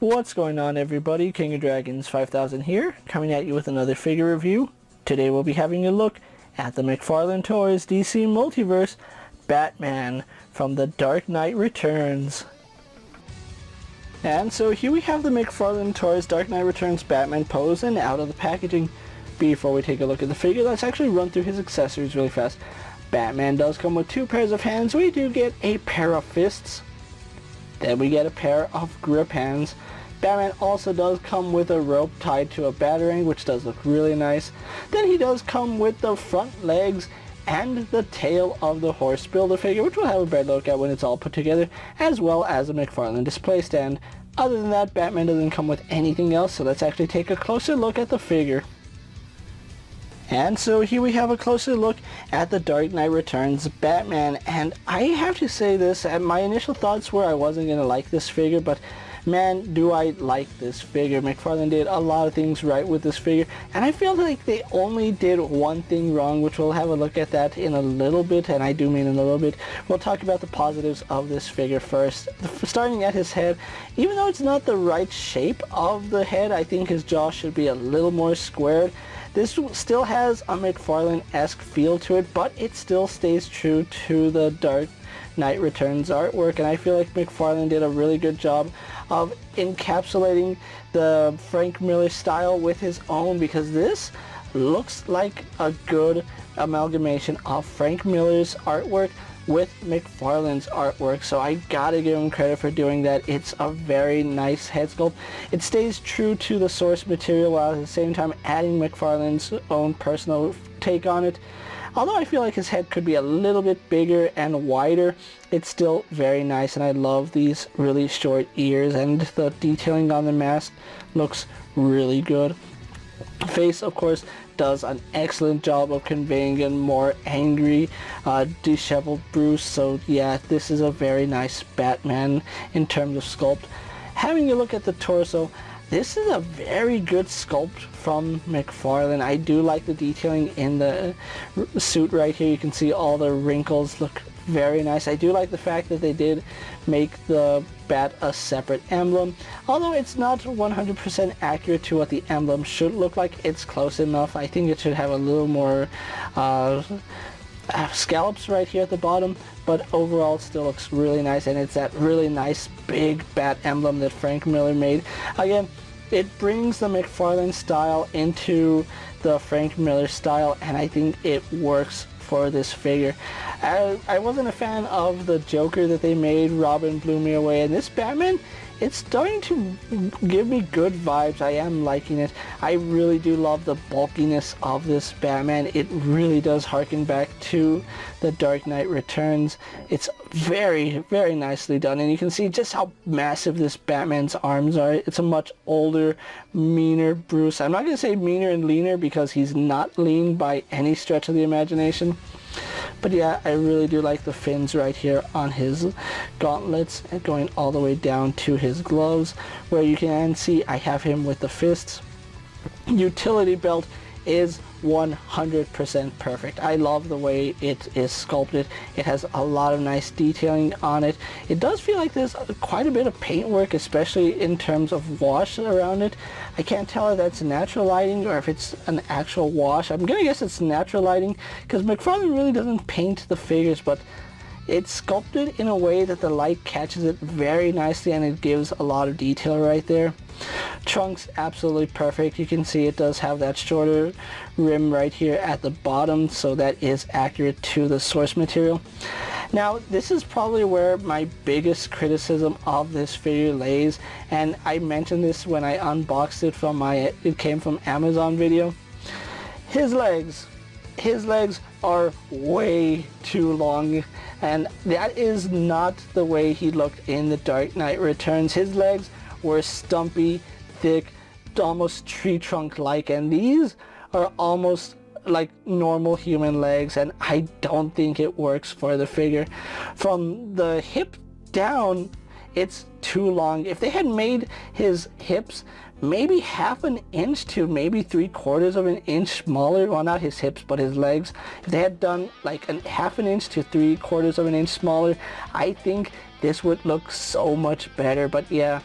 What's going on, everybody? KingofDragons 5000 here, coming at you with another figure review. Today we'll be having a look at the Mcfarlane Toys DC Multiverse Batman from The Dark Knight Returns. And so here we have the Mcfarlane Toys Dark Knight Returns Batman pose and out of the packaging. Before we take a look at the figure, let's actually run through his accessories really fast. Batman does come with 2 pairs of hands. We do get a pair of fists. Then we get a pair of grip hands. Batman also does come with a rope tied to a batarang, which does look really nice. Then he does come with the front legs and the tail of the horse Build-A-Figure, which we'll have a better look at when it's all put together, as well as a Mcfarlane display stand. Other than that, Batman doesn't come with anything else, so let's actually take a closer look at the figure. And so here we have a closer look at the Dark Knight Returns Batman, and I have to say this, my initial thoughts were I wasn't going to like this figure, but man, do I like this figure. Mcfarlane did a lot of things right with this figure, and I feel like they only did one thing wrong, which we'll have a look at that in a little bit, and I do mean in a little bit. We'll talk about the positives of this figure first. Starting at his head, even though it's not the right shape of the head, I think his jaw should be a little more squared. This still has a Mcfarlane-esque feel to it, but it still stays true to the Dark Knight Returns artwork, and I feel like Mcfarlane did a really good job of encapsulating the Frank Miller style with his own, because this looks like a good amalgamation of Frank Miller's artwork with Mcfarlane's artwork, so I gotta give him credit for doing that. It's a very nice head sculpt. It stays true to the source material while at the same time adding Mcfarlane's own personal take on it. Although I feel like his head could be a little bit bigger and wider, it's still very nice, and I love these really short ears, and the detailing on the mask looks really good. Face, of course, does an excellent job of conveying a more angry, disheveled Bruce, so yeah, this is a very nice Batman in terms of sculpt. Having a look at the torso, this is a very good sculpt from Mcfarlane. I do like the detailing in the suit right here. You can see all the wrinkles look very nice. I do like the fact that they did make the bat a separate emblem. Although it's not 100% accurate to what the emblem should look like, it's close enough. I think it should have a little more scallops right here at the bottom, but overall it still looks really nice, and it's that really nice big bat emblem that Frank Miller made. Again, it brings the Mcfarlane style into the Frank Miller style, and I think it works for this figure. I wasn't a fan of the Joker that they made. Robin blew me away, and this Batman, it's starting to give me good vibes. I am liking it. I really do love the bulkiness of this Batman. It really does harken back to the Dark Knight Returns. It's very, very nicely done, and you can see just how massive this Batman's arms are. It's a much older, meaner Bruce. I'm not going to say meaner and leaner because he's not lean by any stretch of the imagination. But yeah, I really do like the fins right here on his gauntlets and going all the way down to his gloves, where you can see I have him with the fists. Utility belt is 100% perfect. I love the way it is sculpted. It has a lot of nice detailing on it. It does feel like there's quite a bit of paint work, especially in terms of wash around it. I can't tell if that's natural lighting or if it's an actual wash. I'm gonna guess it's natural lighting, because Mcfarlane really doesn't paint the figures, but it's sculpted in a way that the light catches it very nicely, and it gives a lot of detail right there. Trunk's absolutely perfect. You can see it does have that shorter rim right here at the bottom, so that is accurate to the source material. Now, this is probably where my biggest criticism of this figure lays, and I mentioned this when I unboxed it from it came from Amazon video. His legs are way too long, and that is not the way he looked in The Dark Knight Returns. His legs were stumpy, thick, almost tree trunk like, and these are almost like normal human legs, and I don't think it works for the figure. From the hip down, it's too long. If they had made his hips maybe half an inch to maybe 3/4 of an inch smaller, well, not his hips but his legs, if they had done like half an inch to 3/4 of an inch smaller, I think this would look so much better. But yeah,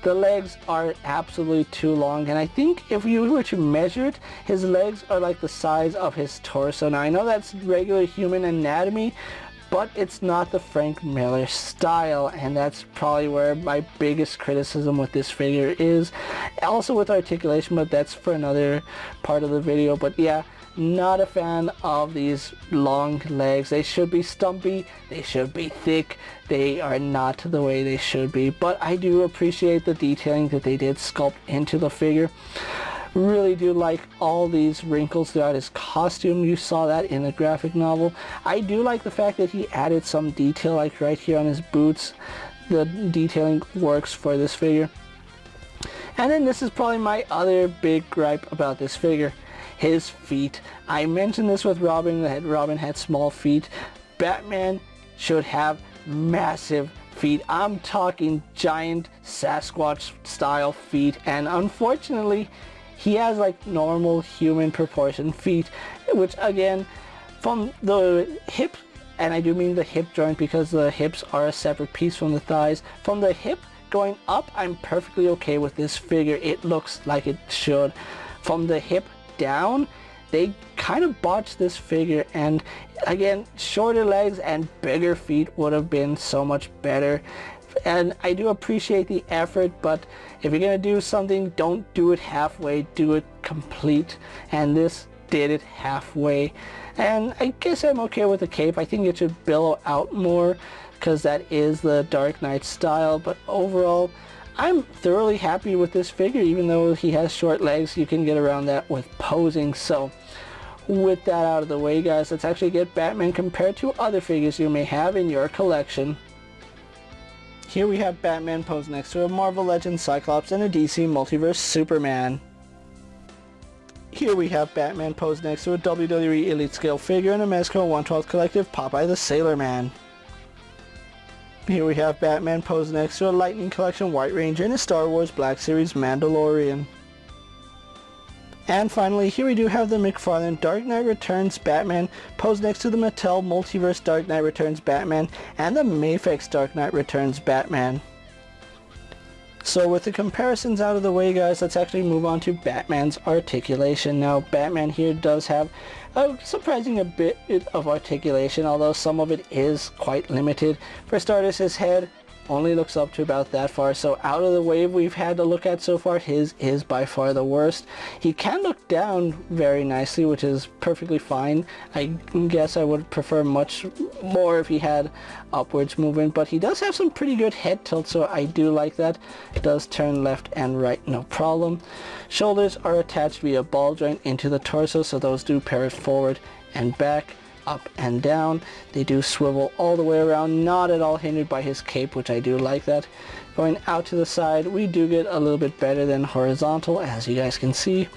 The legs are absolutely too long, and I think if you were to measure it, his legs are like the size of his torso. Now I know that's regular human anatomy, but it's not the Frank Miller style, and that's probably where my biggest criticism with this figure is. Also with articulation, but that's for another part of the video. But yeah, not a fan of these long legs. They should be stumpy, they should be thick, they are not the way they should be. But I do appreciate the detailing that they did sculpt into the figure. Really do like all these wrinkles throughout his costume. You saw that in the graphic novel. I do like the fact that he added some detail, like right here on his boots. The detailing works for this figure. And then this is probably my other big gripe about this figure. His feet. I mentioned this with Robin, that Robin had small feet. Batman should have massive feet. I'm talking giant Sasquatch style feet, and unfortunately he has like normal human proportion feet, which again, from the hip, and I do mean the hip joint because the hips are a separate piece from the thighs, from the hip going up, I'm perfectly okay with this figure. It looks like it should. From the hip down, they kind of botched this figure, and again, shorter legs and bigger feet would have been so much better. And I do appreciate the effort, but if you're gonna do something, don't do it halfway, do it complete. And this did it halfway. And I guess I'm okay with the cape. I think it should billow out more because that is the Dark Knight style, but overall I'm thoroughly happy with this figure. Even though he has short legs, you can get around that with posing. So with that out of the way, guys, let's actually get Batman compared to other figures you may have in your collection. Here we have Batman posed next to a Marvel Legends Cyclops and a DC Multiverse Superman. Here we have Batman posed next to a WWE Elite Scale figure and a Mezco 1/12 Collective Popeye the Sailor Man. Here we have Batman posed next to a Lightning Collection White Ranger and a Star Wars Black Series Mandalorian. And finally, here we do have the Mcfarlane Dark Knight Returns Batman posed next to the Mattel Multiverse Dark Knight Returns Batman and the Mafex Dark Knight Returns Batman. So with the comparisons out of the way, guys, let's actually move on to Batman's articulation. Now, Batman here does have a surprising bit of articulation, although some of it is quite limited. For starters, his head only looks up to about that far, so out of the wave we've had to look at so far, his is by far the worst. He can look down very nicely, which is perfectly fine. I guess I would prefer much more if he had upwards movement, but he does have some pretty good head tilt, so I do like that. It does turn left and right, no problem. Shoulders are attached via ball joint into the torso, so those do pivot forward and back, up and down. They do swivel all the way around, not at all hindered by his cape, which I do like that. Going out to the side, we do get a little bit better than horizontal, as you guys can see.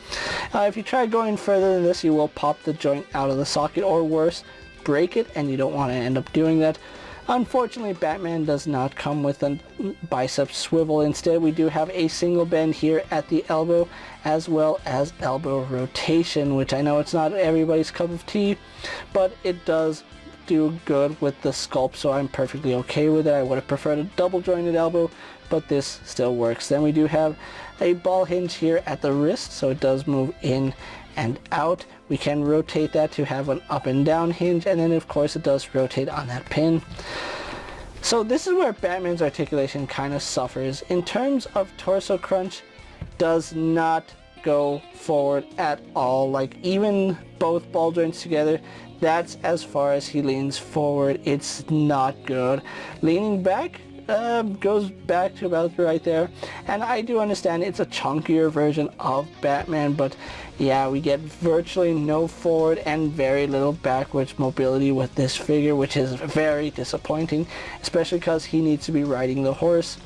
If you try going further than this, you will pop the joint out of the socket, or worse, break it, and you don't want to end up doing that. Unfortunately, Batman does not come with a bicep swivel. Instead, we do have a single bend here at the elbow, as well as elbow rotation, which I know it's not everybody's cup of tea, but it does do good with the sculpt, so I'm perfectly okay with it. I would have preferred a double jointed elbow, but this still works. Then we do have a ball hinge here at the wrist, so it does move in and out. We can rotate that to have an up and down hinge, and then of course it does rotate on that pin. So this is where Batman's articulation kind of suffers. In terms of torso crunch, does not go forward at all. Like, even both ball joints together, that's as far as he leans forward. It's not good. Leaning back goes back to about right there, and I do understand it's a chunkier version of Batman, but yeah, we get virtually no forward and very little backwards mobility with this figure, which is very disappointing, especially because he needs to be riding the horse.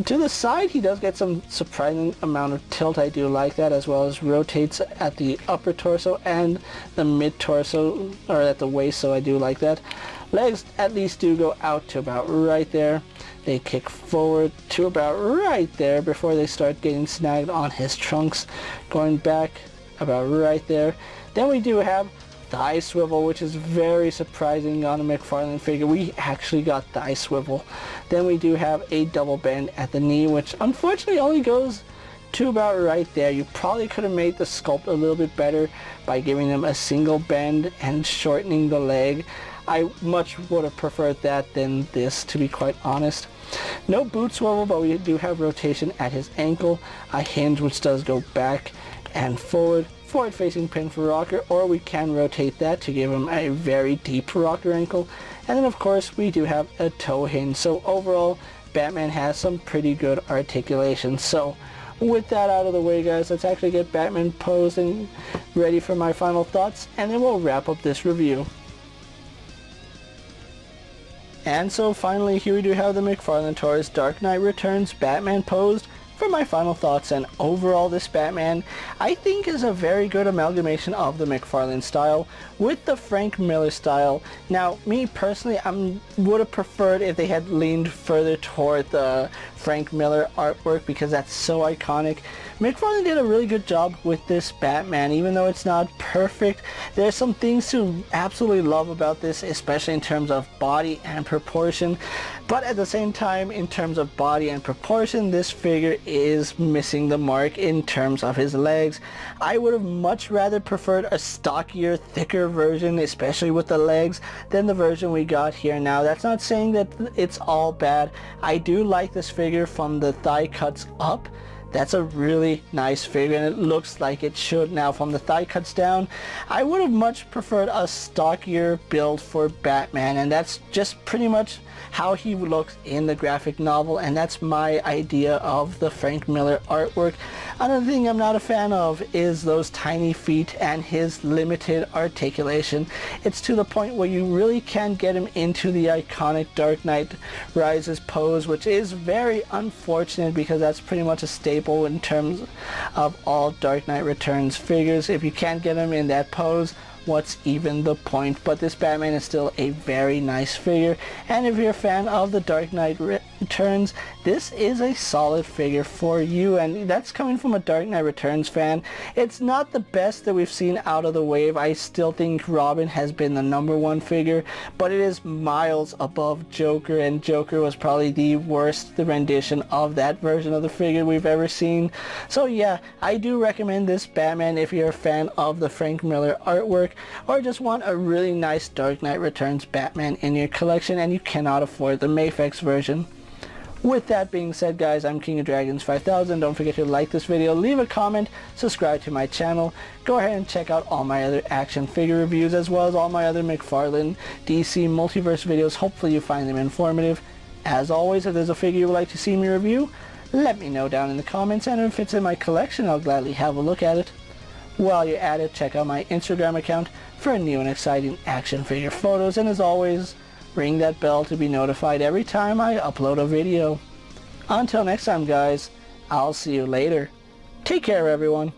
To the side, he does get some surprising amount of tilt. I do like that, as well as rotates at the upper torso and the mid torso, or at the waist, so I do like that. Legs at least do go out to about right there. They kick forward to about right there before they start getting snagged on his trunks, going back about right there. Then we do have thigh swivel, which is very surprising on a Mcfarlane figure. We actually got thigh swivel. Then we do have a double bend at the knee, which unfortunately only goes to about right there. You probably could have made the sculpt a little bit better by giving them a single bend and shortening the leg. I much would have preferred that than this, to be quite honest. No boot swivel, but we do have rotation at his ankle, a hinge which does go back and forward facing pin for rocker, or we can rotate that to give him a very deep rocker ankle. And then of course we do have a toe hinge. So overall, Batman has some pretty good articulation. So with that out of the way, guys, let's actually get Batman posed and ready for my final thoughts, and then we'll wrap up this review. And so finally, here we do have the Mcfarlane Toys Dark Knight Returns Batman posed for my final thoughts. And overall, this Batman I think is a very good amalgamation of the Mcfarlane style with the Frank Miller style. Now, me personally, I would have preferred if they had leaned further toward the Frank Miller artwork, because that's so iconic. Mcfarlane did a really good job with this Batman, even though it's not perfect. There's some things to absolutely love about this, especially in terms of body and proportion. But at the same time, in terms of body and proportion, this figure is missing the mark in terms of his legs. I would have much rather preferred a stockier, thicker version, especially with the legs, than the version we got here. Now, that's not saying that it's all bad. I do like this figure from the thigh cuts up. That's a really nice figure, and it looks like it should. Now, from the thigh cuts down, I would have much preferred a stockier build for Batman, and that's just pretty much how he looks in the graphic novel, and that's my idea of the Frank Miller artwork. Another thing I'm not a fan of is those tiny feet and his limited articulation. It's to the point where you really can't get him into the iconic Dark Knight Rises pose, which is very unfortunate because that's pretty much a staple in terms of all Dark Knight Returns figures. If you can't get him in that pose, what's even the point? But this Batman is still a very nice figure, and if you're a fan of the Dark Knight Returns, this is a solid figure for you, and that's coming from a Dark Knight Returns fan. It's not the best that we've seen out of the wave. I still think Robin has been the #1 figure, but it is miles above Joker, and Joker was probably the worst rendition of that version of the figure we've ever seen. So yeah, I do recommend this Batman if you're a fan of the Frank Miller artwork, or just want a really nice Dark Knight Returns Batman in your collection and you cannot afford the Mafex version. With that being said, guys, I'm KingofDragons 5000. Don't forget to like this video, leave a comment, subscribe to my channel. Go ahead and check out all my other action figure reviews, as well as all my other Mcfarlane DC Multiverse videos. Hopefully you find them informative. As always, if there's a figure you would like to see me review, let me know down in the comments, and if it's in my collection, I'll gladly have a look at it. While you're at it, check out my Instagram account for new and exciting action figure photos, and as always, ring that bell to be notified every time I upload a video. Until next time, guys, I'll see you later. Take care, everyone.